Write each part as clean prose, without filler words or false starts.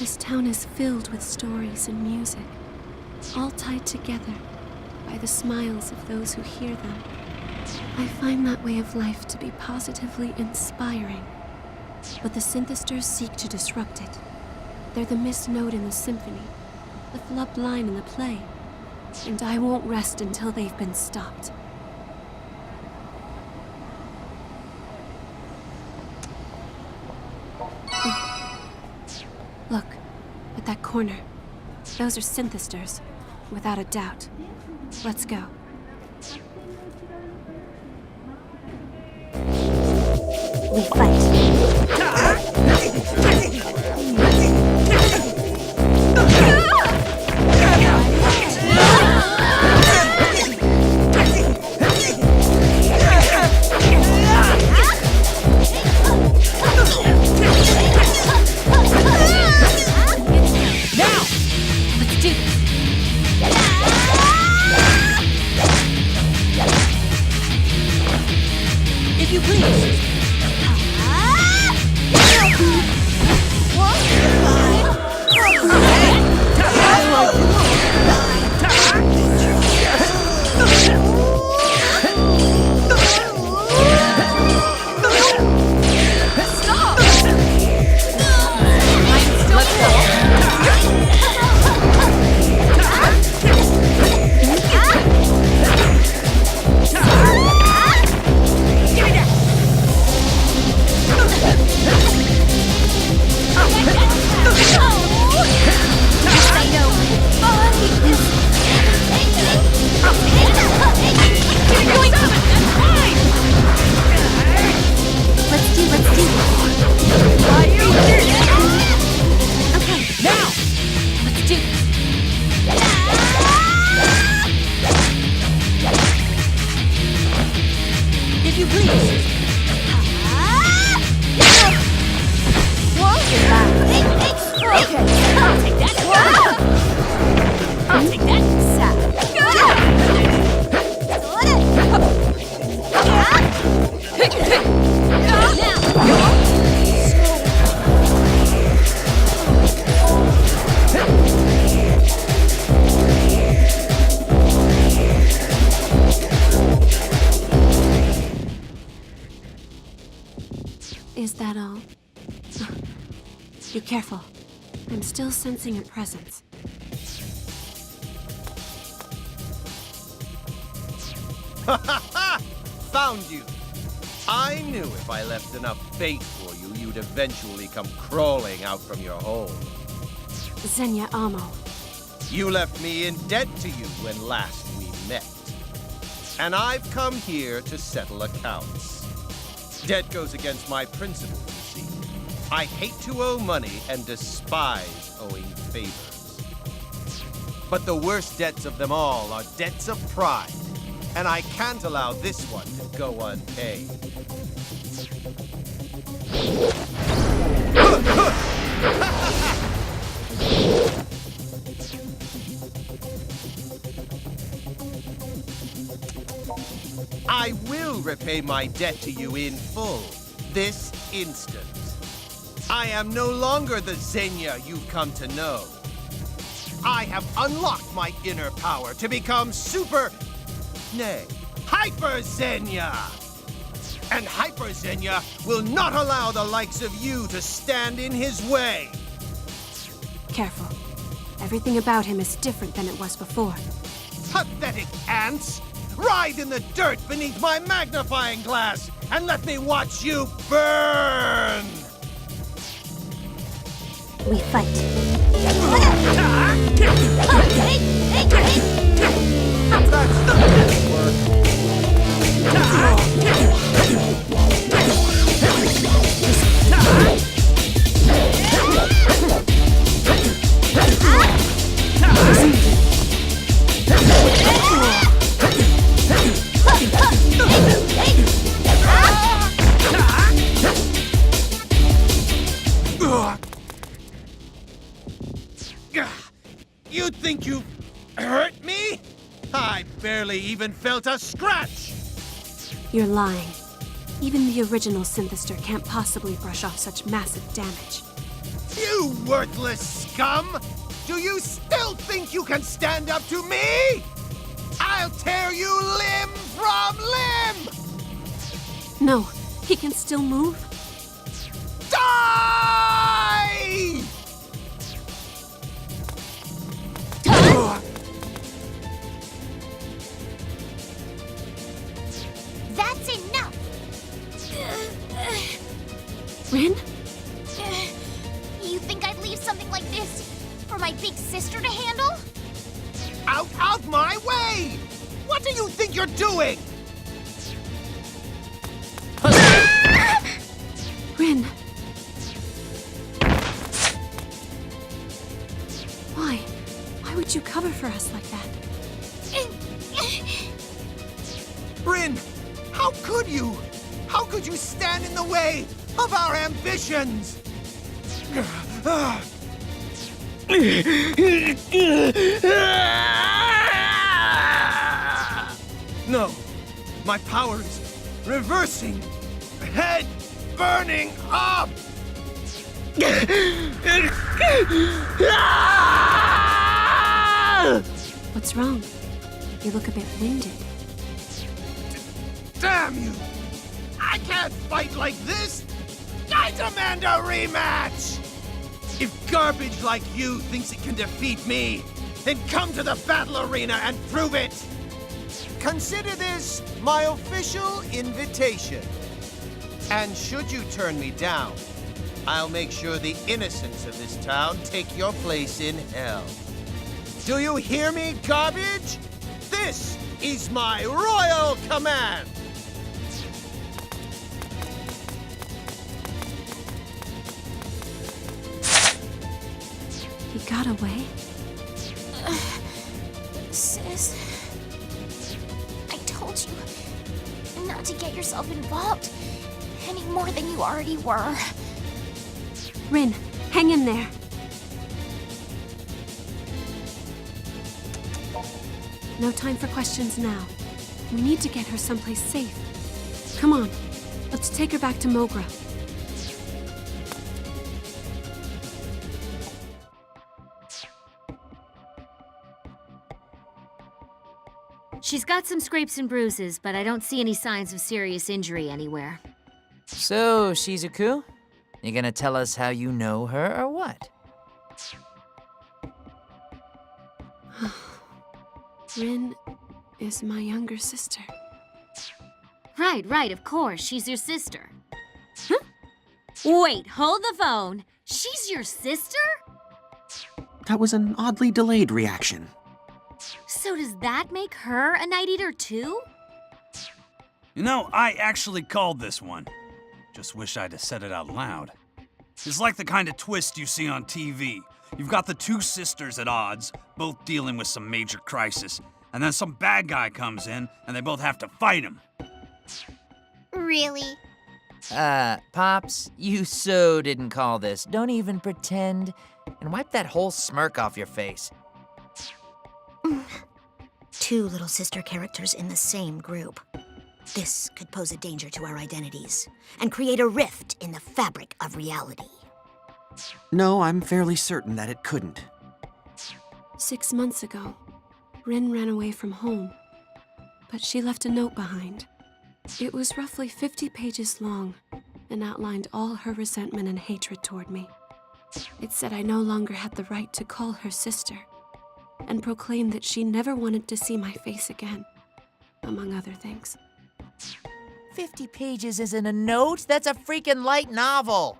This town is filled with stories and music, all tied together by the smiles of those who hear them. I find that way of life to be positively inspiring. But the synthesters seek to disrupt it. They're the missed note in the symphony, the flubbed line in the play, and I won't rest until they've been stopped. Look, at that corner. Those are synthesters, without a doubt. Let's go. We fight. Is that all? Be careful. I'm still sensing a presence. Ha ha ha! Found you! I knew if I left enough bait for you, you'd eventually come crawling out from your hole. Zenya Amo. You left me in debt to you when last we met. And I've come here to settle accounts. Debt goes against my principles, you see. I hate to owe money and despise owing favors. But the worst debts of them all are debts of pride. And I can't allow this one to go unpaid. I will repay my debt to you in full, this instant. I am no longer the Zenya you've come to know. I have unlocked my inner power to become Hyper Zenya! And Hyper Zenya will not allow the likes of you to stand in his way! Careful. Everything about him is different than it was before. Pathetic ants! Ride in the dirt beneath my magnifying glass and let me watch you burn! We fight. That's not gonna work. You think you hurt me? I barely even felt a scratch! You're lying. Even the original synthester can't possibly brush off such massive damage. You worthless scum! Do you still think you can stand up to me? I'll tear you limb from limb! No, he can still move. Die! That's enough! Rin? You think I'd leave something like this for my big sister to handle? Out of my way! What do you think you're doing? Rin. Why? Why would you cover for us like that? Bryn, how could you? How could you stand in the way of our ambitions? No, my power is reversing, head burning up! What's wrong? You look a bit winded. Damn you! I can't fight like this! I demand a rematch! If garbage like you thinks it can defeat me, then come to the battle arena and prove it! Consider this my official invitation. And should you turn me down, I'll make sure the innocents of this town take your place in hell. Do you hear me, garbage? This is my royal command! He got away? Sis, I told you not to get yourself involved any more than you already were. Rin, hang in there. No time for questions now. We need to get her someplace safe. Come on, let's take her back to Mogra. She's got some scrapes and bruises, but I don't see any signs of serious injury anywhere. So, Shizuku, you gonna tell us how you know her or what? Rin is my younger sister. Right, of course. She's your sister. Huh? Wait, hold the phone. She's your sister? That was an oddly delayed reaction. So does that make her a Night Eater too? You know, I actually called this one. Just wish I'd have said it out loud. It's like the kind of twist you see on TV. You've got the two sisters at odds, both dealing with some major crisis, and then some bad guy comes in, and they both have to fight him. Really? Pops, you so didn't call this. Don't even pretend. And wipe that whole smirk off your face. Two little sister characters in the same group. This could pose a danger to our identities and create a rift in the fabric of reality. No, I'm fairly certain that it couldn't. 6 months ago, Rin ran away from home, but she left a note behind. It was roughly 50 pages long and outlined all her resentment and hatred toward me. It said I no longer had the right to call her sister, and proclaimed that she never wanted to see my face again, among other things. 50 pages isn't a note. That's a freaking light novel.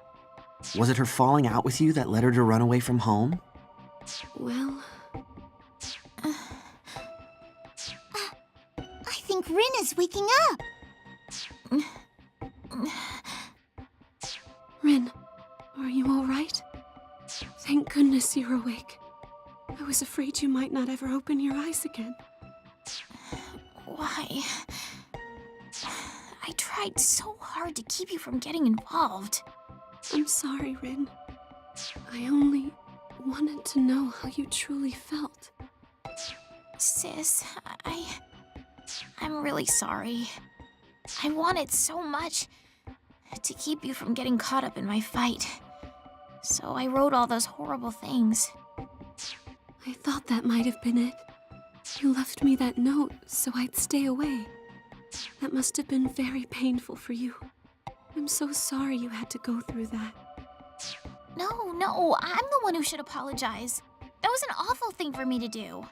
Was it her falling out with you that led her to run away from home? Well, I think Rin is waking up. Rin, are you all right? Thank goodness you're awake. I was afraid you might not ever open your eyes again. Why? I tried so hard to keep you from getting involved. I'm sorry, Rin. I only wanted to know how you truly felt. Sis, I'm really sorry. I wanted so much to keep you from getting caught up in my fight. So I wrote all those horrible things. I thought that might have been it. You left me that note so I'd stay away. That must have been very painful for you. I'm so sorry you had to go through that. No, I'm the one who should apologize. That was an awful thing for me to do.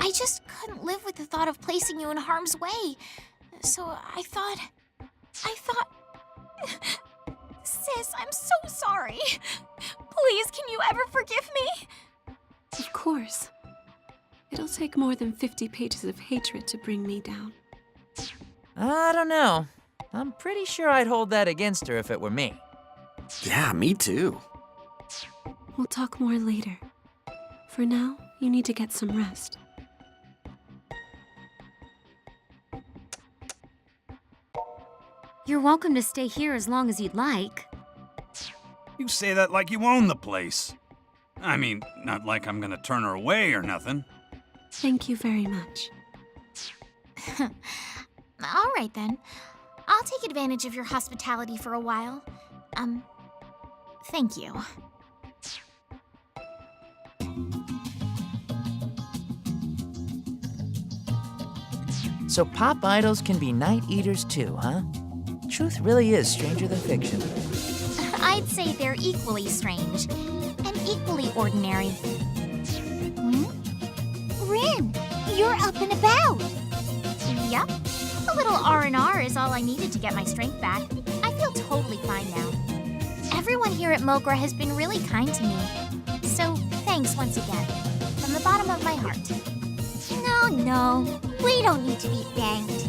I just couldn't live with the thought of placing you in harm's way. So I thought... Sis, I'm so sorry. Please, can you ever forgive me? Of course. It'll take more than 50 pages of hatred to bring me down. I don't know. I'm pretty sure I'd hold that against her if it were me. Yeah, me too. We'll talk more later. For now, you need to get some rest. You're welcome to stay here as long as you'd like. You say that like you own the place. I mean, not like I'm gonna turn her away or nothing. Thank you very much. All right then. I'll take advantage of your hospitality for a while. Thank you. So pop idols can be night eaters too, huh? Truth really is stranger than fiction. I'd say they're equally strange and equally ordinary. Rin, you're up and about. Yep. A little R&R is all I needed to get my strength back. I feel totally fine now. Everyone here at Mogra has been really kind to me. So thanks once again, from the bottom of my heart. No, we don't need to be thanked.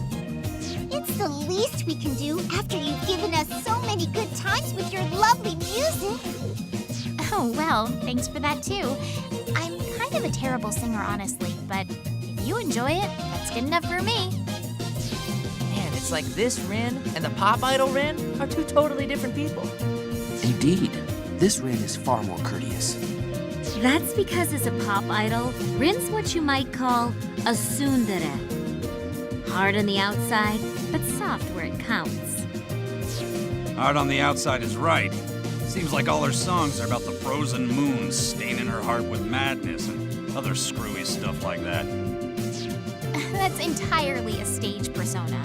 It's the least we can do after you've given us so many good times with your lovely music. Oh, well, thanks for that too. I'm kind of a terrible singer, honestly, but if you enjoy it, that's good enough for me. Man, it's like this Rin and the pop idol Rin are two totally different people. Indeed, this Rin is far more courteous. That's because as a pop idol, Rin's what you might call a tsundere. Hard on the outside, but soft where it counts. Hard on the outside is right. Seems like all her songs are about the frozen moon staining her heart with madness and other screwy stuff like that. That's entirely a stage persona.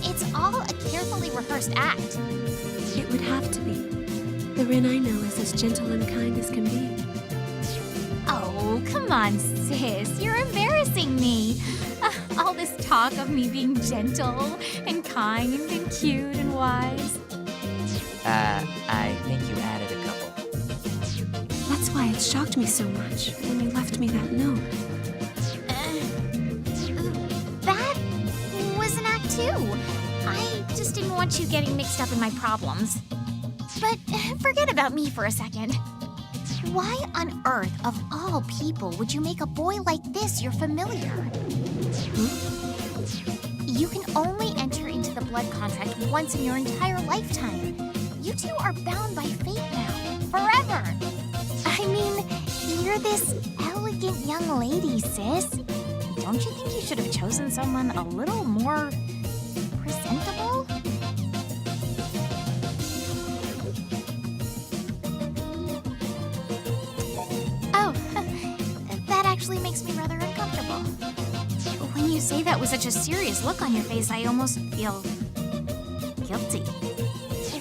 It's all a carefully rehearsed act. It would have to be. The Rin I know is as gentle and kind as can be. Oh, come on, sis. You're embarrassing me. All this talk of me being gentle and kind and cute and wise. I think you added a couple. That's why it shocked me so much when you left me that note. That was an act too. I just didn't want you getting mixed up in my problems. But forget about me for a second. Why on earth, of all people, would you make a boy like this your familiar? You can only enter into the blood contract once in your entire lifetime. You two are bound by fate now, forever. I mean, you're this elegant young lady, sis. Don't you think you should have chosen someone a little more presentable? Oh, that actually makes me rather uncomfortable. When you say that with such a serious look on your face, I almost feel guilty.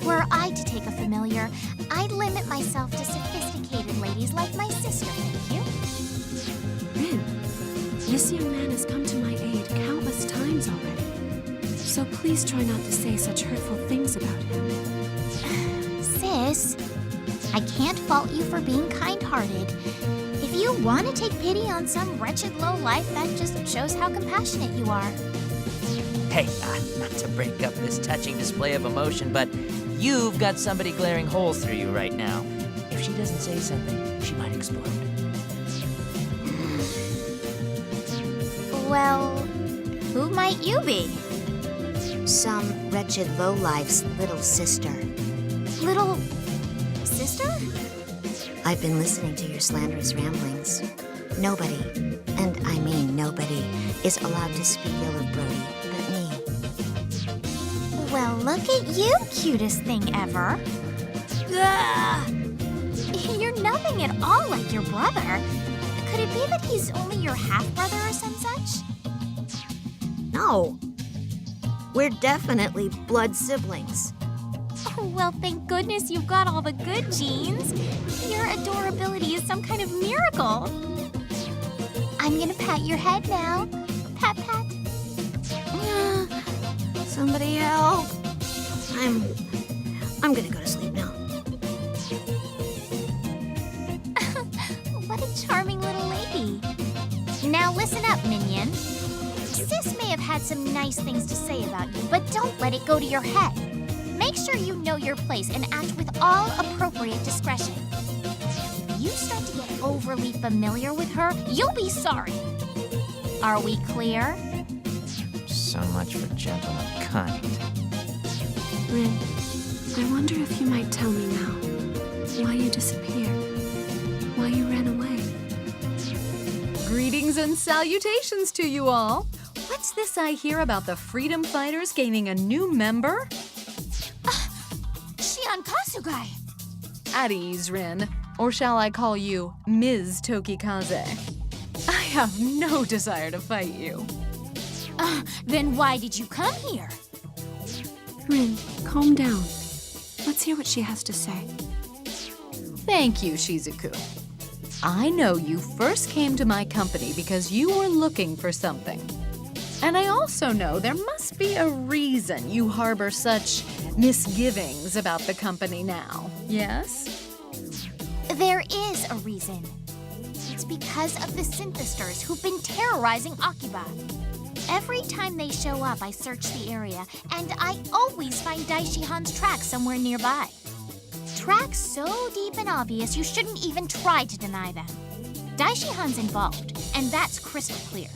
Were I to take a familiar, I'd limit myself to sophisticated ladies like my sister, thank you. Rin, this young man has come to my aid countless times already. So please try not to say such hurtful things about him. Sis, I can't fault you for being kind-hearted. If you want to take pity on some wretched lowlife, that just shows how compassionate you are. Hey, not to break up this touching display of emotion, but you've got somebody glaring holes through you right now. If she doesn't say something, she might explode. Well, who might you be? Some wretched lowlife's little sister. Little sister? I've been listening to your slanderous ramblings. Nobody, and I mean nobody, is allowed to speak ill of Brody but me. Well, look at you, cutest thing ever. Ugh. You're nothing at all like your brother. Could it be that he's only your half-brother or some such? No. We're definitely blood siblings. Oh, well, thank goodness you've got all the good genes. Your adorability is some kind of miracle. I'm gonna pat your head now. Pat, pat. Somebody help. I'm gonna go to sleep now. What a charming little lady. Now listen up, Minion. Sis may have had some nice things to say about you, but don't let it go to your head. Make sure you know your place and act with all appropriate discretion. If you start to get overly familiar with her, you'll be sorry. Are we clear? So much for gentle and kind. Rin, I wonder if you might tell me now why you disappeared, why you ran away. Greetings and salutations to you all. What's this I hear about the freedom fighters gaining a new member? Shion Kasugai. At ease, Rin. Or shall I call you Ms. Tokikaze? I have no desire to fight you. Then why did you come here? Rin, calm down. Let's hear what she has to say. Thank you, Shizuku. I know you first came to my company because you were looking for something. And I also know there must be a reason you harbor such misgivings about the company now, yes? There is a reason. It's because of the synthesters who've been terrorizing Akiba. Every time they show up, I search the area, and I always find Daishihan's tracks somewhere nearby. Tracks so deep and obvious you shouldn't even try to deny them. Daishihan's involved, and that's crystal clear.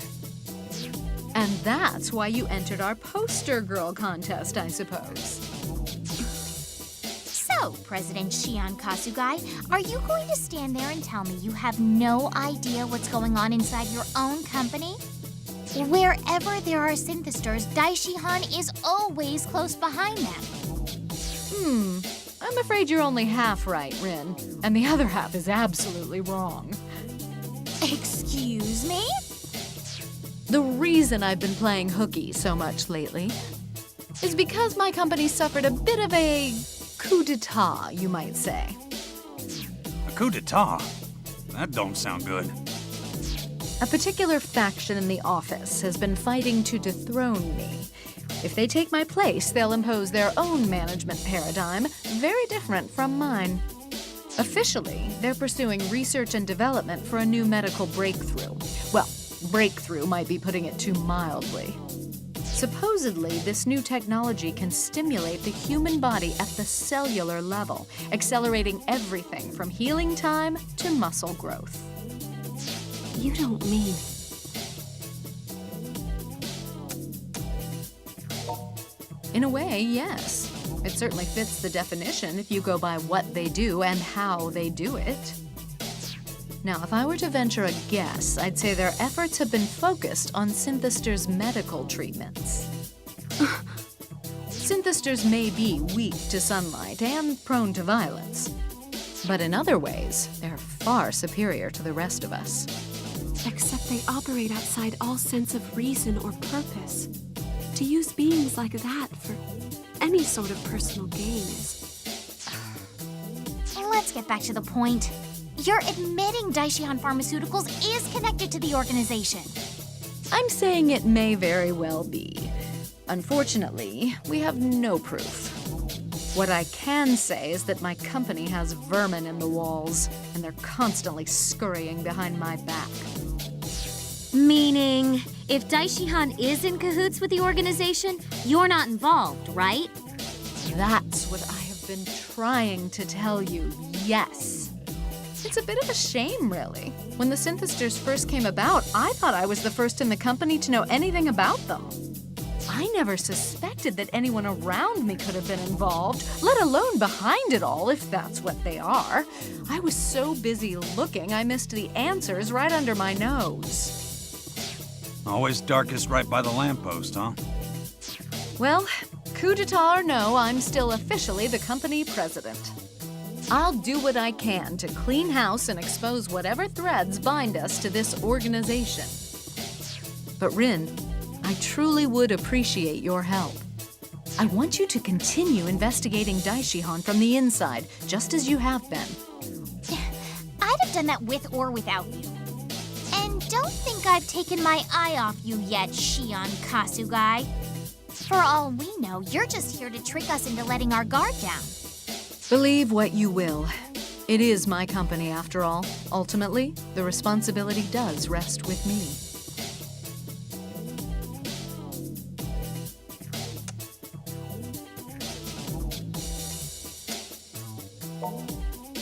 And that's why you entered our poster girl contest, I suppose. So, President Shion Kasugai, are you going to stand there and tell me you have no idea what's going on inside your own company? Wherever there are synthesters, Daishihan is always close behind them. I'm afraid you're only half right, Rin, and the other half is absolutely wrong. Excuse me? The reason I've been playing hooky so much lately is because my company suffered a bit of a coup d'etat, you might say. A coup d'etat? That don't sound good. A particular faction in the office has been fighting to dethrone me. If they take my place, they'll impose their own management paradigm, very different from mine. Officially, they're pursuing research and development for a new medical breakthrough. Well, breakthrough might be putting it too mildly. Supposedly, this new technology can stimulate the human body at the cellular level, accelerating everything from healing time to muscle growth. You don't mean... In a way, yes. It certainly fits the definition if you go by what they do and how they do it. Now, if I were to venture a guess, I'd say their efforts have been focused on synthesters' medical treatments. Synthesters may be weak to sunlight and prone to violence, but in other ways, they're far superior to the rest of us. Except they operate outside all sense of reason or purpose. To use beings like that for any sort of personal gain is... Let's get back to the point. You're admitting Daishihan Pharmaceuticals is connected to the organization. I'm saying it may very well be. Unfortunately, we have no proof. What I can say is that my company has vermin in the walls, and they're constantly scurrying behind my back. Meaning, if Daishihan is in cahoots with the organization, you're not involved, right? That's what I have been trying to tell you, yes. It's a bit of a shame, really. When the synthesters first came about, I thought I was the first in the company to know anything about them. I never suspected that anyone around me could have been involved, let alone behind it all, if that's what they are. I was so busy looking, I missed the answers right under my nose. Always darkest right by the lamppost, huh? Well, coup d'etat or no, I'm still officially the company president. I'll do what I can to clean house and expose whatever threads bind us to this organization. But Rin, I truly would appreciate your help. I want you to continue investigating Daishihan from the inside, just as you have been. I'd have done that with or without you. And don't think I've taken my eye off you yet, Shion Kasugai. For all we know, you're just here to trick us into letting our guard down. Believe what you will. It is my company, after all. Ultimately, the responsibility does rest with me.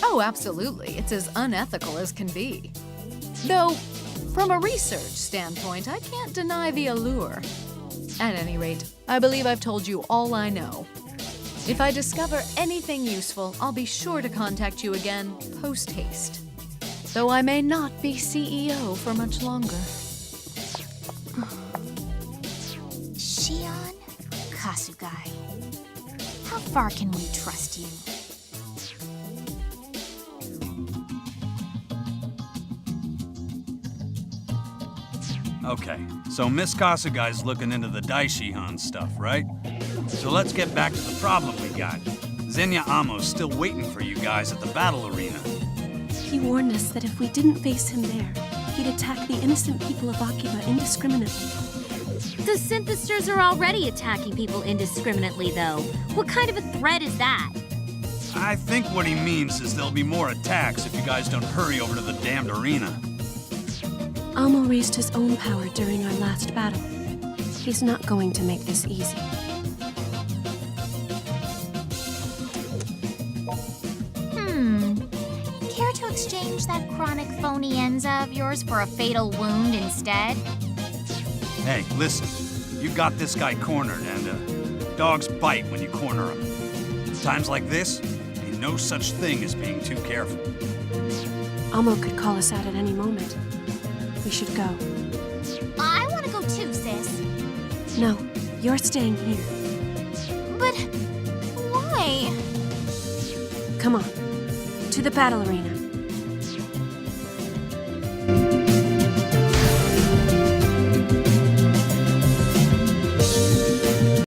Oh, absolutely. It's as unethical as can be. Though, from a research standpoint, I can't deny the allure. At any rate, I believe I've told you all I know. If I discover anything useful, I'll be sure to contact you again post-haste. Though I may not be CEO for much longer. Shion Kasugai. How far can we trust you? Okay, so Miss Kasugai's looking into the Daishihan stuff, right? So let's get back to the problem we got. Zenya Amo's still waiting for you guys at the battle arena. He warned us that if we didn't face him there, he'd attack the innocent people of Akiba indiscriminately. The synthesizers are already attacking people indiscriminately, though. What kind of a threat is that? I think what he means is there'll be more attacks if you guys don't hurry over to the damned arena. Amo raised his own power during our last battle. He's not going to make this easy. Care to exchange that chronic phony enza of yours for a fatal wound instead? Hey, listen, you got this guy cornered, and dogs bite when you corner them. Times like this, ain't no such thing as being too careful. Amo could call us out at any moment. We should go. I want to go too, sis. No, you're staying here. But why? Come on, to the battle arena.